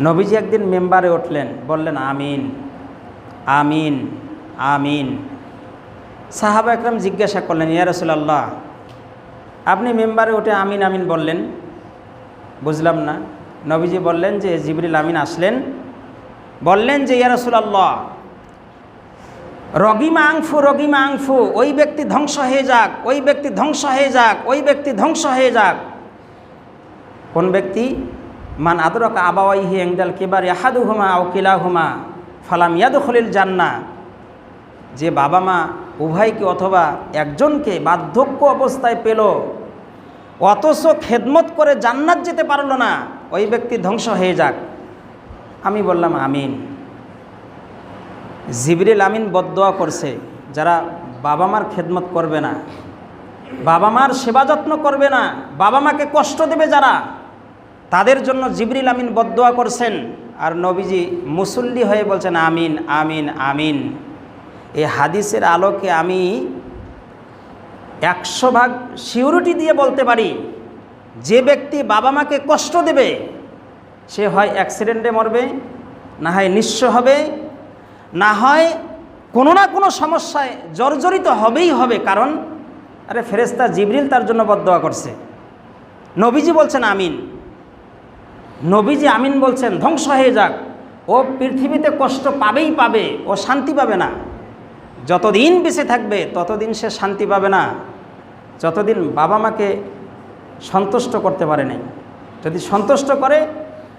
নবীজি একদিন মেম্বারে উঠলেন, বললেন আমিন আমিন আমিন। সাহাবা একরাম জিজ্ঞাসা করলেন, ইয়া রাসূলুল্লাহ, আপনি মেম্বারে উঠে আমিন আমিন বললেন, বুঝলাম না। নবীজি বললেন যে জিবরিল আমিন আসলেন, বললেন যে ইয়া রাসূলুল্লাহ, রগিমা আংফু, ওই ব্যক্তি ধ্বংস হয়ে যাক, ওই ব্যক্তি ধ্বংস হয়ে যাক, ওই ব্যক্তি ধ্বংস হয়ে যাক। কোন ব্যক্তি? মান আদরাকা আবাওয়াইহি ইনদাল কিবারি আহাদুহুমা আও কিলাহুমা ফালাম ইয়াদখুলিল জান্নাহ। যে বাবা মা উভয়কে অথবা একজনকে বার্ধক্য অবস্থায় পেল, অথচ খেদমত করে জান্নাত যেতে পারল না, ওই ব্যক্তি ধ্বংস হয়ে যাক। আমি বললাম আমিন। জিবরিল আমিন বদদোয়া করছে, যারা বাবা মার খেদমত করবে না, বাবা মার সেবা যত্ন করবে না, বাবা মাকে কষ্ট দেবে যারা, তাদের জন্য জিবরিল আমিন বদদোয়া করছেন। আর নবীজি মুসল্লি হয়ে বলছেন আমিন আমিন আমিন। এই হাদিসের আলোকে আমি 100% সিউরিটি দিয়ে বলতে পারি, যে ব্যক্তি বাবা মাকে কষ্ট দেবে সে হয় অ্যাক্সিডেন্টে মরবে, না হয় নিঃস্ব হবে, না হয় কোনো না কোনো সমস্যায় জর্জরিত হবেই হবে। কারণ আরে ফেরেশতা জিবরিল তার জন্য বদদোয়া করছে। নবীজি বলছেন আমিন। নবীজি আমিন বলছেন, ধ্বংস হয়ে যাক। ও পৃথিবীতে কষ্ট পাবেই পাবে, ও শান্তি পাবে না। যতদিন বেঁচে থাকবে ততদিন সে শান্তি পাবে না, যতদিন বাবা মাকে সন্তুষ্ট করতে পারে নাই। যদি সন্তুষ্ট করে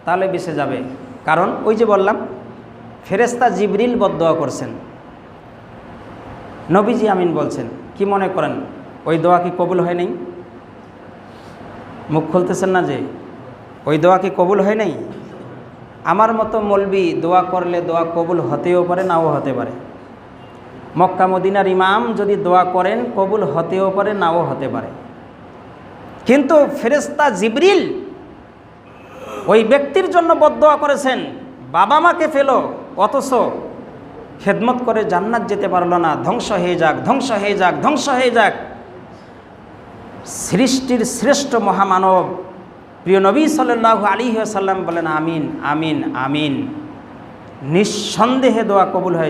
তাহলে বেঁচে যাবে। কারণ ওই যে বললাম, ফেরেশতা জিবরিল বদদোয়া করছেন, নবীজি আমিন বলছেন। কি মনে করেন ওই দোয়া কি কবুল হয় নাই? মুখ খুলতেছেন না যে ওই দোয়া কি কবুল হয় নাই? আমার মতো মৌলবি দোয়া করলে দোয়া কবুল হতেও পারে, নাও হতে পারে। মক্কা মদিনার ইমাম যদি দোয়া করেন কবুল হতেও পারে, নাও হতে পারে। কিন্তু ফেরেশতা জিবরিল ওই ব্যক্তির জন্য বদদোয়া করেছেন, বাবা মাকে ফেলো অথচ খেদমত করে জান্নাত যেতে পারলো না, ধ্বংস হয়ে যাক, ধ্বংস হয়ে যাক, ধ্বংস হয়ে যাক। সৃষ্টির শ্রেষ্ঠ মহামানব প্রিয় নবী সাল্লাল্লাহু আলাইহি ওয়াসাল্লাম বলেন আমিন আমিন আমিন। নিঃসন্দেহে দোয়া কবুল হয়।